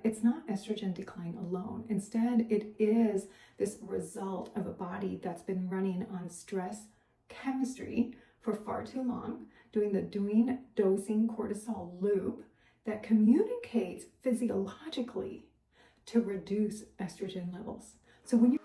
it's not estrogen decline alone. Instead, it is this result of a body that's been running on stress chemistry for far too long, doing the Doing-Dosing Cortisol Loop that communicates physiologically to reduce estrogen levels. So when you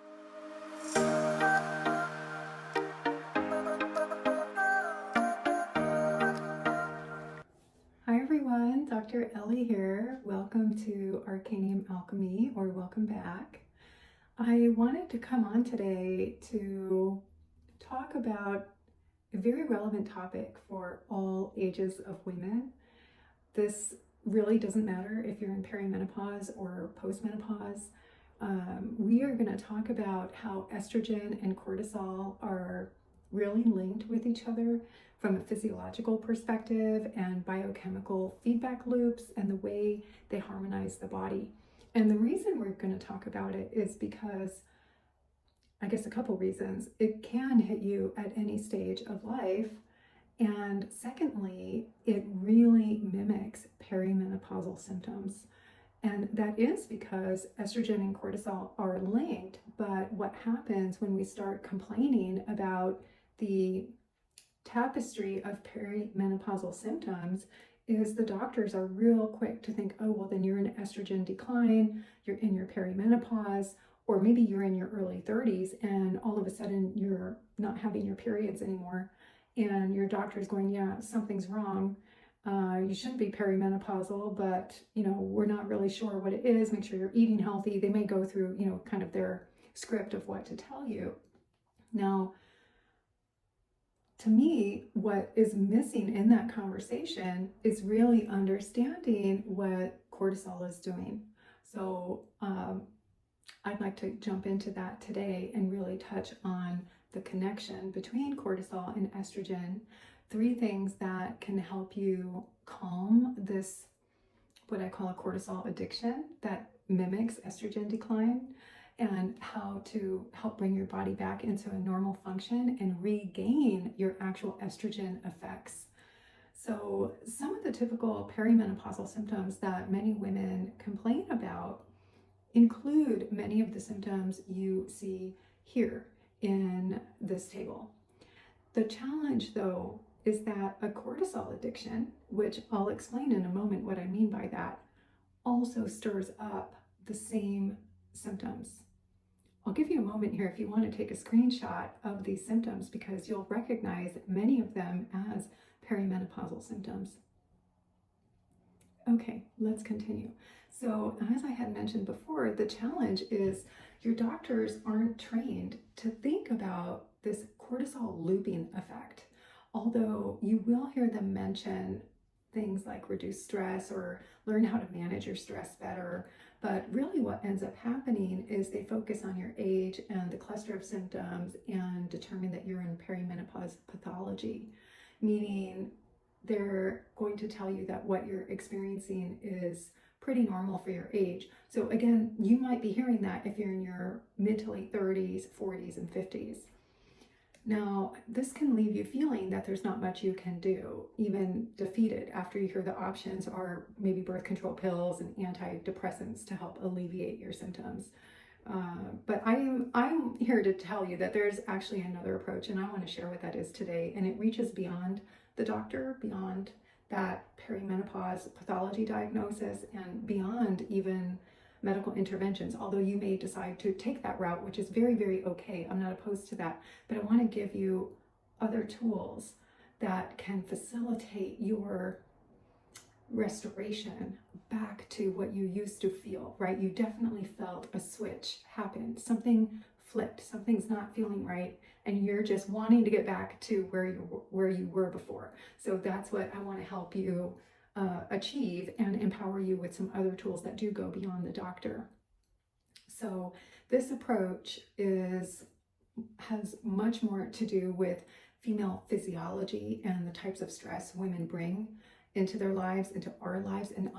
Hi everyone, Dr. Ellie here. Welcome to Arcanium Alchemy, or welcome back. I wanted to come on today to talk about a very relevant topic for all ages of women. This really doesn't matter if you're in perimenopause or post-menopause. We are going to talk about how estrogen and cortisol are really linked with each other from a physiological perspective and biochemical feedback loops and the way they harmonize the body. And the reason we're going to talk about it is because, I guess a couple reasons. It can hit you at any stage of life. And secondly, it really mimics perimenopausal symptoms. And that is because estrogen and cortisol are linked. But what happens when we start complaining about the tapestry of perimenopausal symptoms is the doctors are real quick to think, oh, well, then you're in estrogen decline, you're in your perimenopause, or maybe you're in your early 30s and all of a sudden you're not having your periods anymore. And your doctor's going, yeah, something's wrong. You shouldn't be perimenopausal, but, we're not really sure what it is. Make sure you're eating healthy. They may go through, kind of their script of what to tell you. Now, to me, what is missing in that conversation is really understanding what cortisol is doing. So I'd like to jump into that today and really touch on the connection between cortisol and estrogen. 3 things that can help you calm this, what I call a cortisol addiction that mimics estrogen decline, and how to help bring your body back into a normal function and regain your actual estrogen effects. So some of the typical perimenopausal symptoms that many women complain about include many of the symptoms you see here in this table. The challenge, though, is that a cortisol addiction, which I'll explain in a moment what I mean by that, also stirs up the same symptoms. I'll give you a moment here if you want to take a screenshot of these symptoms because you'll recognize many of them as perimenopausal symptoms. Okay, let's continue. So as I had mentioned before, the challenge is your doctors aren't trained to think about this cortisol looping effect. Although you will hear them mention things like reduce stress or learn how to manage your stress better. But really what ends up happening is they focus on your age and the cluster of symptoms and determine that you're in perimenopause pathology, meaning they're going to tell you that what you're experiencing is pretty normal for your age. So again, you might be hearing that if you're in your mid to late 30s, 40s, and 50s. Now, this can leave you feeling that there's not much you can do, even defeated after you hear the options are maybe birth control pills and antidepressants to help alleviate your symptoms. But I'm here to tell you that there's actually another approach, and I want to share what that is today. And it reaches beyond the doctor, beyond that perimenopause pathology diagnosis, and beyond even medical interventions, although you may decide to take that route, which is very, very okay. I'm not opposed to that, but I want to give you other tools that can facilitate your restoration back to what you used to feel, right? You definitely felt a switch happen, something flipped, something's not feeling right, and you're just wanting to get back to where you were before. So that's what I want to help you achieve and empower you with some other tools that do go beyond the doctor. So this approach has much more to do with female physiology and the types of stress women bring into their lives, into our lives, and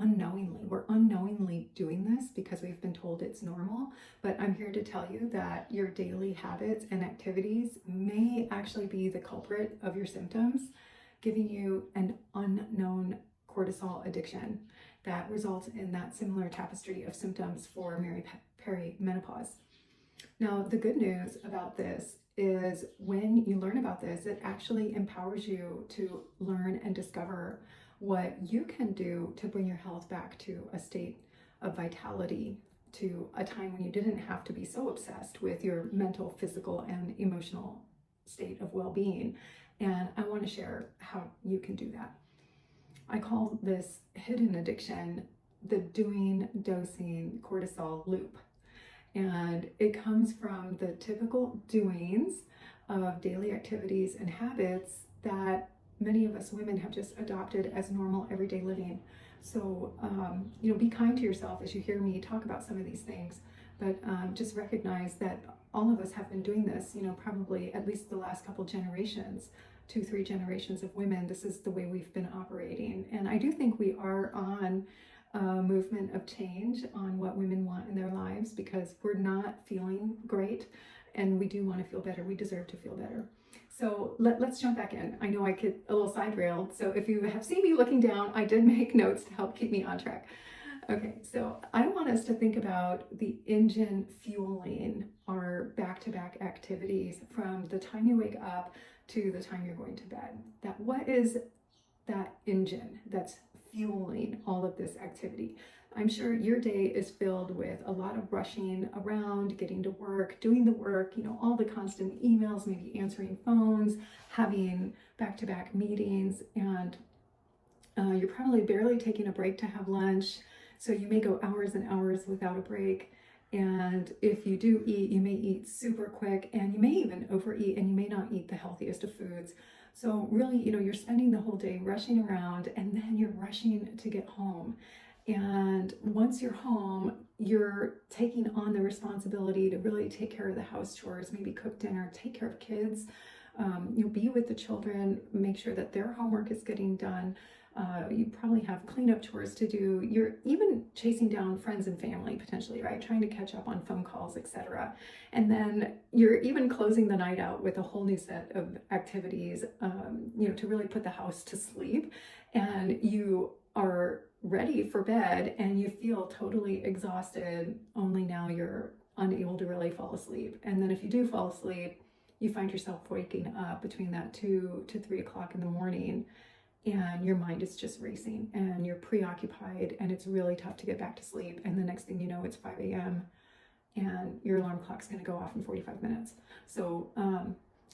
we're unknowingly doing this because we've been told it's normal. But I'm here to tell you that your daily habits and activities may actually be the culprit of your symptoms, giving you an unknown cortisol addiction. that results in that similar tapestry of symptoms for perimenopause. Now, the good news about this is when you learn about this, it actually empowers you to learn and discover what you can do to bring your health back to a state of vitality, to a time when you didn't have to be so obsessed with your mental, physical, and emotional state of well-being. And I want to share how you can do that. I call this hidden addiction the Doing-Dosing Cortisol Loop. And it comes from the typical doings of daily activities and habits that many of us women have just adopted as normal everyday living. So, be kind to yourself as you hear me talk about some of these things, but just recognize that all of us have been doing this, probably at least the last couple generations, 2-3 generations of women. This is the way we've been operating. And I do think we are on a movement of change on what women want in their lives, because we're not feeling great and we do want to feel better. We deserve to feel better. So let's jump back in. I know I get a little side railed, so if you have seen me looking down, I did make notes to help keep me on track. Okay, so I want us to think about the engine fueling our back-to-back activities from the time you wake up to the time you're going to bed. What is that engine that's fueling all of this activity? I'm sure your day is filled with a lot of rushing around, getting to work, doing the work, all the constant emails, maybe answering phones, having back-to-back meetings, and you're probably barely taking a break to have lunch. So you may go hours and hours without a break. And if you do eat, you may eat super quick, and you may even overeat, and you may not eat the healthiest of foods. So really, you're spending the whole day rushing around, and then you're rushing to get home. And once you're home, you're taking on the responsibility to really take care of the house chores, maybe cook dinner, take care of kids, be with the children, make sure that their homework is getting done. You probably have cleanup chores to do. You're even chasing down friends and family potentially, right? Trying to catch up on phone calls, etc. And then you're even closing the night out with a whole new set of activities, to really put the house to sleep. And you are ready for bed and you feel totally exhausted, only now you're unable to really fall asleep. And then if you do fall asleep, you find yourself waking up between that 2 to 3 o'clock in the morning, and your mind is just racing and you're preoccupied, and it's really tough to get back to sleep. And the next thing you know, it's 5 a.m. and your alarm clock's going to go off in 45 minutes. So,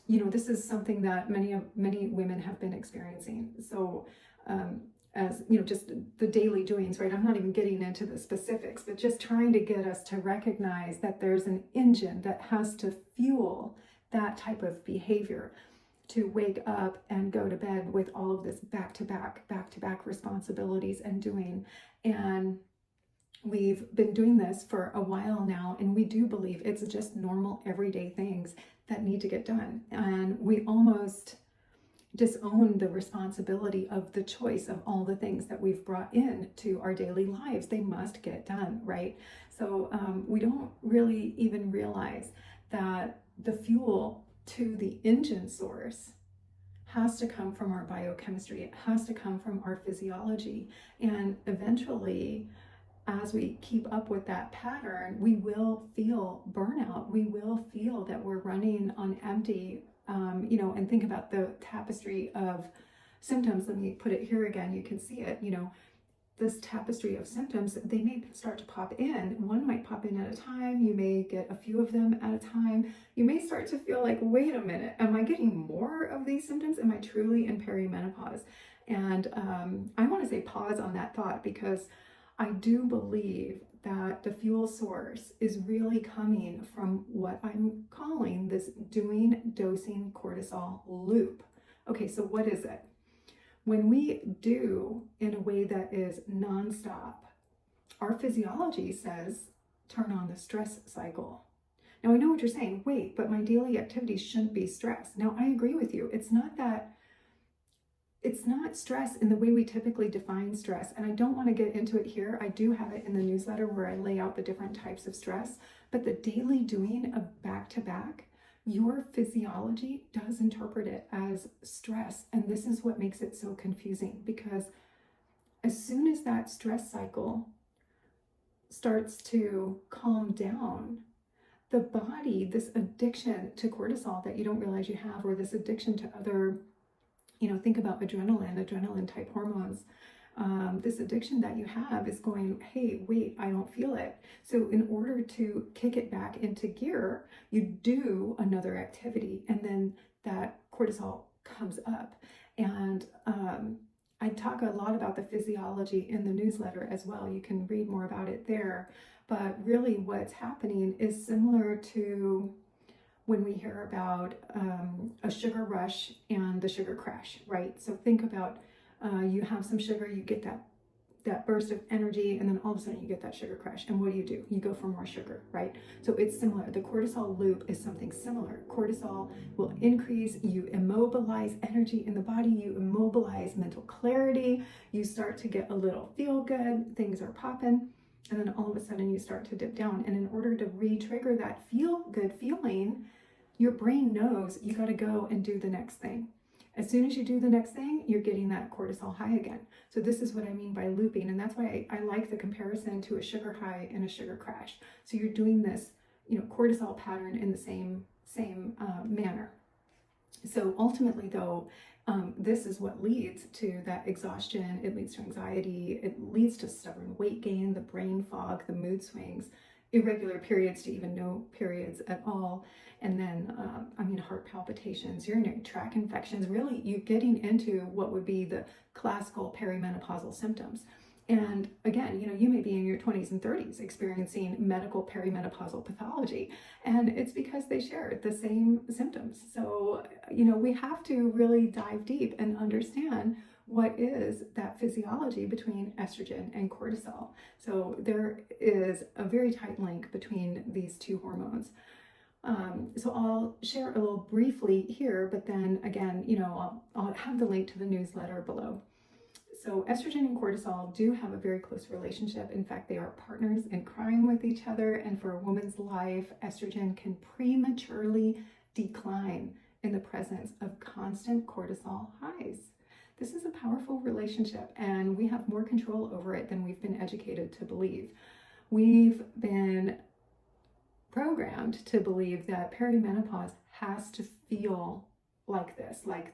this is something that many women have been experiencing. So, as just the daily doings, right? I'm not even getting into the specifics, but just trying to get us to recognize that there's an engine that has to fuel that type of behavior, to wake up and go to bed with all of this back-to-back responsibilities and doing. And we've been doing this for a while now, and we do believe it's just normal everyday things that need to get done. And we almost disown the responsibility of the choice of all the things that we've brought in to our daily lives. They must get done, right? So we don't really even realize that the fuel to the engine source has to come from our biochemistry. It has to come from our physiology. And eventually, as we keep up with that pattern, we will feel burnout. We will feel that we're running on empty, and think about the tapestry of symptoms. Let me put it here again. You can see it, this tapestry of symptoms, they may start to pop in. One might pop in at a time. You may get a few of them at a time. You may start to feel like, wait a minute, am I getting more of these symptoms? Am I truly in perimenopause? And I want to say pause on that thought, because I do believe that the fuel source is really coming from what I'm calling this Doing-Dosing Cortisol Loop. Okay, so what is it? When we do in a way that is nonstop, our physiology says, turn on the stress cycle. Now I know what you're saying, wait, but my daily activities shouldn't be stress. Now I agree with you. It's not stress in the way we typically define stress. And I don't want to get into it here. I do have it in the newsletter where I lay out the different types of stress, but the daily doing of back-to-back, your physiology does interpret it as stress. And this is what makes it so confusing, because as soon as that stress cycle starts to calm down, the body, this addiction to cortisol that you don't realize you have, or this addiction to other, think about adrenaline type hormones. This addiction that you have is going, hey, wait, I don't feel it. So in order to kick it back into gear, you do another activity, and then that cortisol comes up. And I talk a lot about the physiology in the newsletter as well. You can read more about it there. But really what's happening is similar to when we hear about a sugar rush and the sugar crash, right? So think about you have some sugar, you get that burst of energy, and then all of a sudden you get that sugar crash. And what do? You go for more sugar, right? So it's similar. The cortisol loop is something similar. Cortisol will increase, you immobilize energy in the body, you immobilize mental clarity, you start to get a little feel good, things are popping, and then all of a sudden you start to dip down. And in order to re-trigger that feel good feeling, your brain knows you got to go and do the next thing. As soon as you do the next thing, you're getting that cortisol high again. So this is what I mean by looping. And that's why I like the comparison to a sugar high and a sugar crash. So you're doing this, cortisol pattern in the same manner. So ultimately though, this is what leads to that exhaustion. It leads to anxiety. It leads to stubborn weight gain, the brain fog, the mood swings, irregular periods to even no periods at all. And then, heart palpitations, urinary tract infections, really you getting into what would be the classical perimenopausal symptoms. And again, you may be in your 20s and 30s experiencing medical perimenopausal pathology, and it's because they share the same symptoms. So, we have to really dive deep and understand what is that physiology between estrogen and cortisol. So there is a very tight link between these two hormones. So I'll share a little briefly here, but then again, I'll have the link to the newsletter below. So estrogen and cortisol do have a very close relationship. In fact, they are partners in crime with each other. And for a woman's life, estrogen can prematurely decline in the presence of constant cortisol highs. This is a powerful relationship, and we have more control over it than we've been educated to believe. We've been programmed to believe that perimenopause has to feel like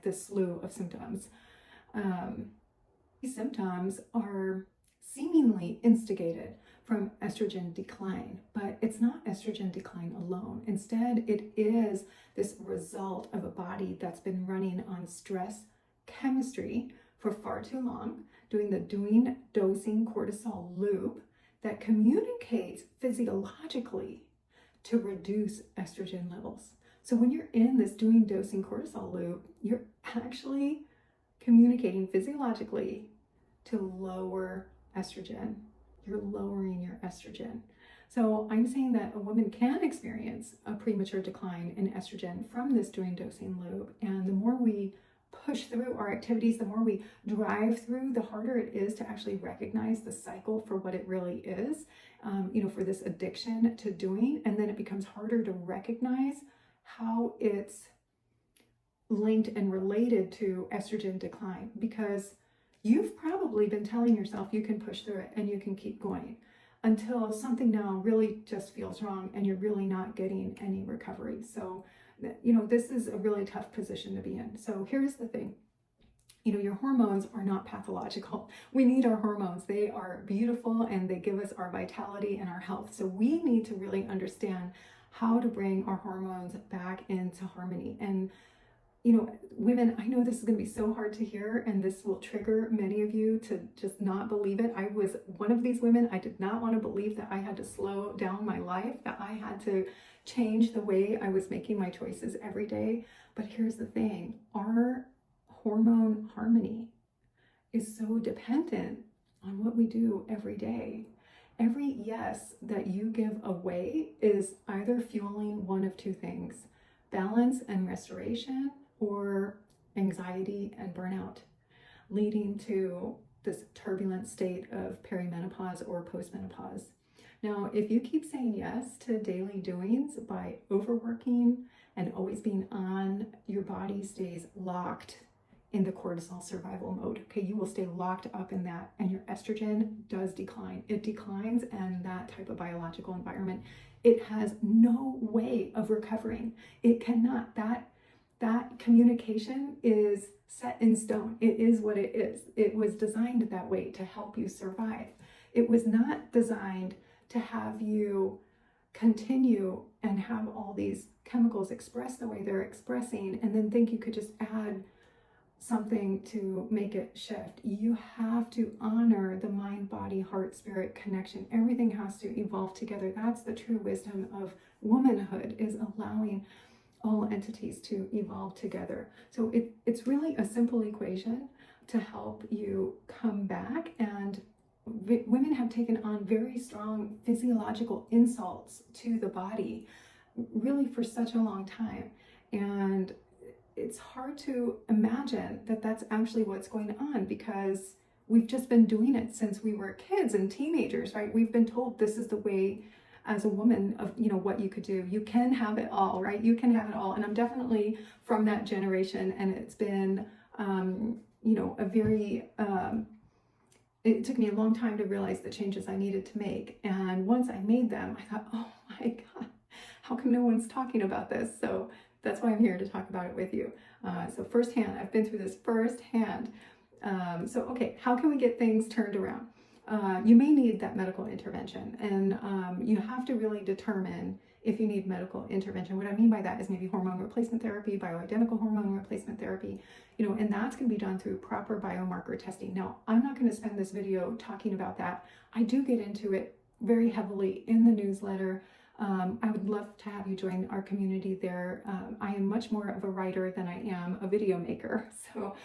this slew of symptoms. These symptoms are seemingly instigated from estrogen decline, but it's not estrogen decline alone. Instead, it is this result of a body that's been running on stress chemistry for far too long, doing the Doing-Dosing Cortisol Loop that communicates physiologically to reduce estrogen levels. So when you're in this Doing-Dosing Cortisol Loop, you're actually communicating physiologically to lower estrogen. You're lowering your estrogen. So I'm saying that a woman can experience a premature decline in estrogen from this Doing-Dosing Loop. And the more we push through our activities, the more we drive through, the harder it is to actually recognize the cycle for what it really is, for this addiction to doing. And then it becomes harder to recognize how it's linked and related to estrogen decline, because you've probably been telling yourself you can push through it and you can keep going until something now really just feels wrong and you're really not getting any recovery. So, this is a really tough position to be in. So here's the thing. Your hormones are not pathological. We need our hormones. They are beautiful and they give us our vitality and our health. So we need to really understand how to bring our hormones back into harmony. And women, I know this is going to be so hard to hear, and this will trigger many of you to just not believe it. I was one of these women. I did not want to believe that I had to slow down my life, that I had to change the way I was making my choices every day. But here's the thing, our hormone harmony is so dependent on what we do every day. Every yes that you give away is either fueling one of two things: balance and restoration, or anxiety and burnout, leading to this turbulent state of perimenopause or post-menopause. Now, if you keep saying yes to daily doings by overworking and always being on, your body stays locked in the cortisol survival mode. Okay, you will stay locked up in that, and your estrogen does decline. It declines, and that type of biological environment, it has no way of recovering. It cannot. That communication is set in stone. It is what it is. It was designed that way to help you survive. It was not designed to have you continue and have all these chemicals express the way they're expressing and then think you could just add something to make it shift. You have to honor the mind, body, heart, spirit connection. Everything has to evolve together. That's the true wisdom of womanhood, is allowing all entities to evolve together. So it's really a simple equation to help you come back. And women have taken on very strong physiological insults to the body really for such a long time. And it's hard to imagine that that's actually what's going on, because we've just been doing it since we were kids and teenagers, right? We've been told this is the way as a woman of, what you could do. You can have it all, right? You can have it all. And I'm definitely from that generation. And it's been, a very, it took me a long time to realize the changes I needed to make. And once I made them, I thought, oh my God, how come no one's talking about this? So that's why I'm here to talk about it with you. So firsthand, I've been through this firsthand. Okay, how can we get things turned around? You may need that medical intervention, and you have to really determine if you need medical intervention. What I mean by that is maybe hormone replacement therapy, bioidentical hormone replacement therapy, and that's going to be done through proper biomarker testing. Now, I'm not going to spend this video talking about that. I do get into it very heavily in the newsletter. I would love to have you join our community there. I am much more of a writer than I am a video maker. So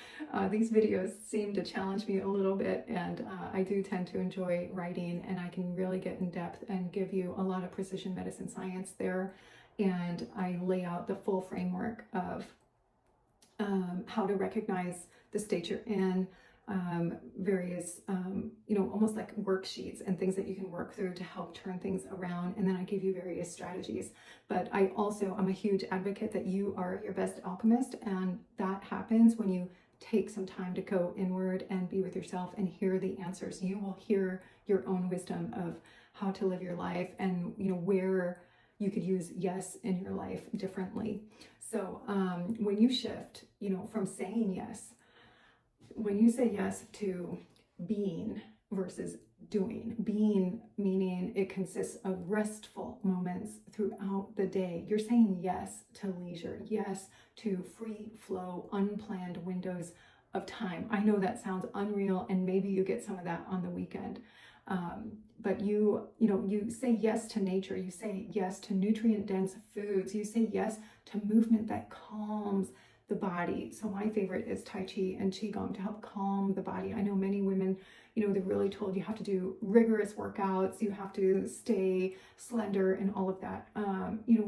these videos seem to challenge me a little bit, and I do tend to enjoy writing, and I can really get in depth and give you a lot of precision medicine science there. And I lay out the full framework of how to recognize the state you're in, various, almost like worksheets and things that you can work through to help turn things around. And then I give you various strategies. But I'm a huge advocate that you are your best alchemist. And that happens when you take some time to go inward and be with yourself and hear the answers. You will hear your own wisdom of how to live your life, and, where you could use yes in your life differently. So when you shift, from saying yes, when you say yes to being versus doing, being meaning it consists of restful moments throughout the day. You're saying yes to leisure, yes to free flow, unplanned windows of time. I know that sounds unreal, and maybe you get some of that on the weekend. But you say yes to nature. You say yes to nutrient-dense foods. You say yes to movement that calms the body. So my favorite is Tai Chi and Qigong to help calm the body. I know many women, they're really told you have to do rigorous workouts, you have to stay slender and all of that.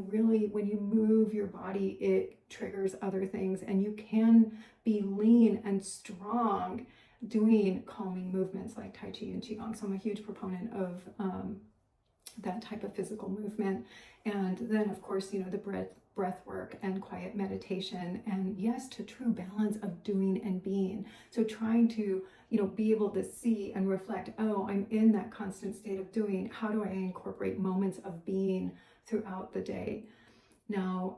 Really, when you move your body, it triggers other things, and you can be lean and strong doing calming movements like Tai Chi and Qigong. So I'm a huge proponent of that type of physical movement. And then, of course, the breath work and quiet meditation, and yes to true balance of doing and being. So trying to, be able to see and reflect, oh, I'm in that constant state of doing. How do I incorporate moments of being throughout the day? Now,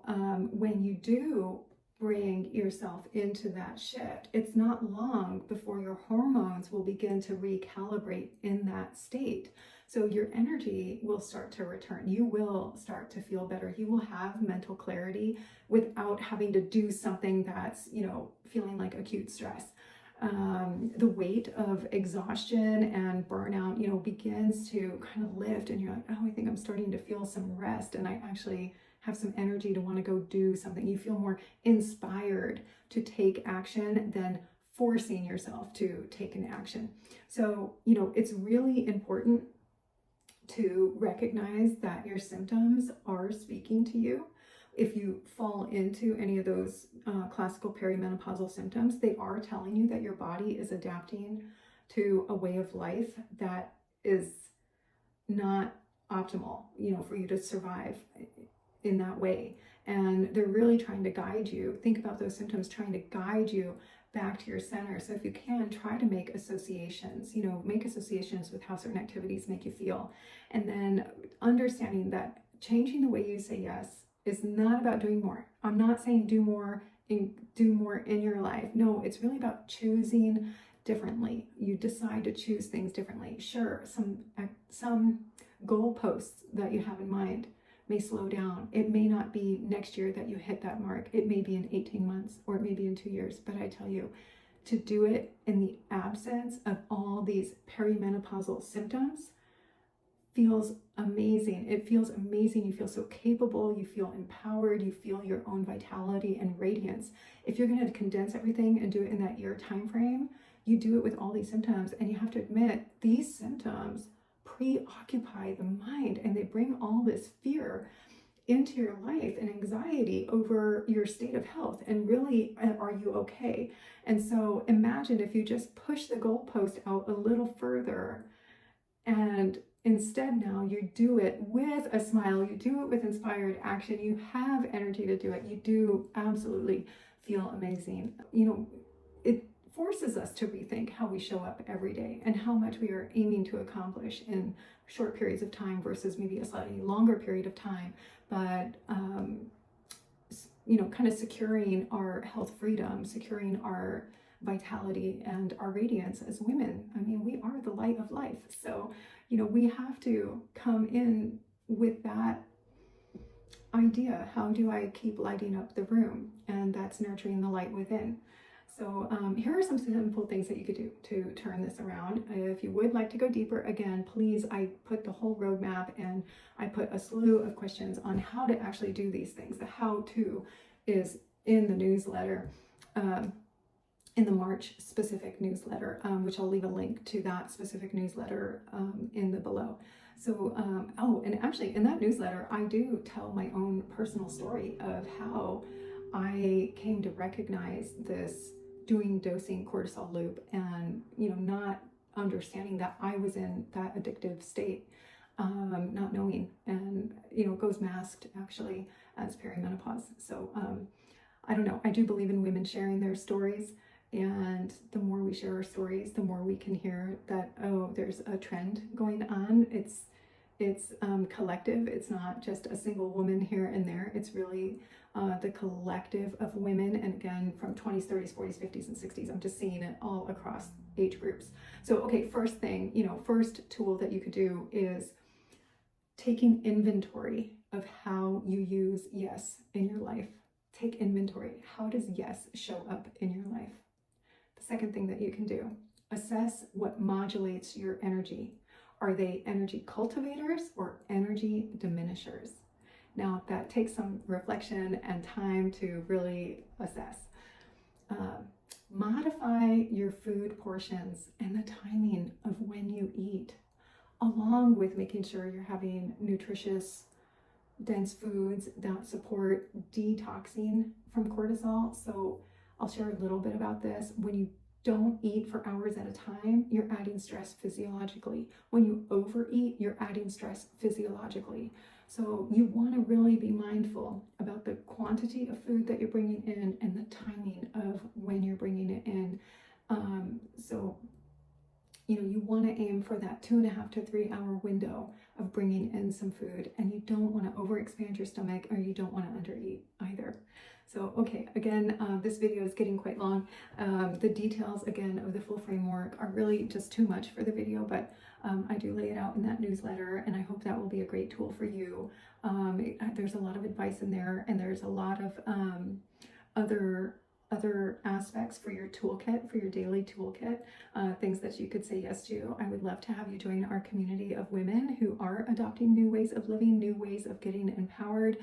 when you do bring yourself into that shift, it's not long before your hormones will begin to recalibrate in that state. So your energy will start to return. You will start to feel better. You will have mental clarity without having to do something that's, feeling like acute stress. The weight of exhaustion and burnout, begins to kind of lift, and you're like, oh, I think I'm starting to feel some rest, and I actually have some energy to want to go do something. You feel more inspired to take action than forcing yourself to take an action. So, it's really important to recognize that your symptoms are speaking to you. If you fall into any of those classical perimenopausal symptoms, they are telling you that your body is adapting to a way of life that is not optimal, for you to survive in that way. And they're really trying to guide you. Think about those symptoms trying to guide you back to your center. So if you can, try to make associations, make associations with how certain activities make you feel. And then understanding that changing the way you say yes is not about doing more. I'm not saying do more in your life. No, it's really about choosing differently. You decide to choose things differently. Sure, some goalposts that you have in mind may slow down. It may not be next year that you hit that mark. It may be in 18 months or it may be in 2 years. But I tell you, to do it in the absence of all these perimenopausal symptoms feels amazing. It feels amazing. You feel so capable. You feel empowered. You feel your own vitality and radiance. If you're going to condense everything and do it in that year time frame, you do it with all these symptoms. And you have to admit, these symptoms preoccupy the mind and they bring all this fear into your life and anxiety over your state of health and really, are you okay? And so imagine if you just push the goalpost out a little further, and instead now you do it with a smile, you do it with inspired action, you have energy to do it, you do absolutely feel amazing. It forces us to rethink how we show up every day and how much we are aiming to accomplish in short periods of time versus maybe a slightly longer period of time. But, kind of securing our health freedom, securing our vitality and our radiance as women. I mean, we are the light of life. So, we have to come in with that idea. How do I keep lighting up the room? And that's nurturing the light within. So here are some simple things that you could do to turn this around. If you would like to go deeper, again, please, I put the whole roadmap and I put a slew of questions on how to actually do these things. The how-to is in the newsletter, in the March specific newsletter, which I'll leave a link to that specific newsletter in the below. So, and actually in that newsletter, I do tell my own personal story of how I came to recognize this Doing-Dosing Cortisol Loop and, not understanding that I was in that addictive state, not knowing, and, it goes masked actually as perimenopause. So, I don't know, I do believe in women sharing their stories, and the more we share our stories, the more we can hear that, oh, there's a trend going on. It's collective. It's not just a single woman here and there. It's really the collective of women. And again, from 20s, 30s, 40s, 50s, and 60s, I'm just seeing it all across age groups. So, okay, first thing, first tool that you could do is taking inventory of how you use yes in your life. Take inventory. How does yes show up in your life? The second thing that you can do, assess what modulates your energy. Are they energy cultivators or energy diminishers? Now, that takes some reflection and time to really assess. Modify your food portions and the timing of when you eat, along with making sure you're having nutritious, dense foods that support detoxing from cortisol. So I'll share a little bit about this. When you don't eat for hours at a time, you're adding stress physiologically. When you overeat, you're adding stress physiologically. So you want to really be mindful about the quantity of food that you're bringing in and the timing of when you're bringing it in. You want to aim for that 2.5 to 3 hour window of bringing in some food, and you don't want to overexpand your stomach, or you don't want to undereat either. So, okay, again, this video is getting quite long. The details, again, of the full framework are really just too much for the video, but I do lay it out in that newsletter, and I hope that will be a great tool for you. There's a lot of advice in there, and there's a lot of other aspects for your toolkit, for your daily toolkit, things that you could say yes to. I would love to have you join our community of women who are adopting new ways of living, new ways of getting empowered,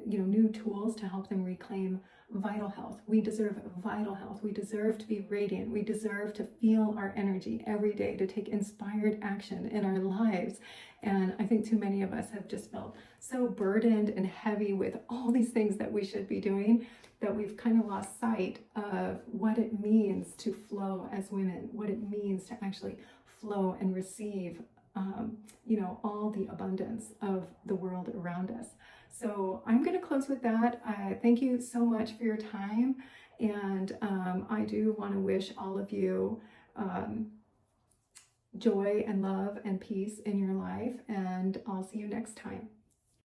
new tools to help them reclaim vital health. We deserve vital health. We deserve to be radiant. We deserve to feel our energy every day, to take inspired action in our lives. And I think too many of us have just felt so burdened and heavy with all these things that we should be doing, that we've kind of lost sight of what it means to flow as women, what it means to actually flow and receive all the abundance of the world around us. So I'm going to close with that. Thank you so much for your time. And I do want to wish all of you joy and love and peace in your life. And I'll see you next time.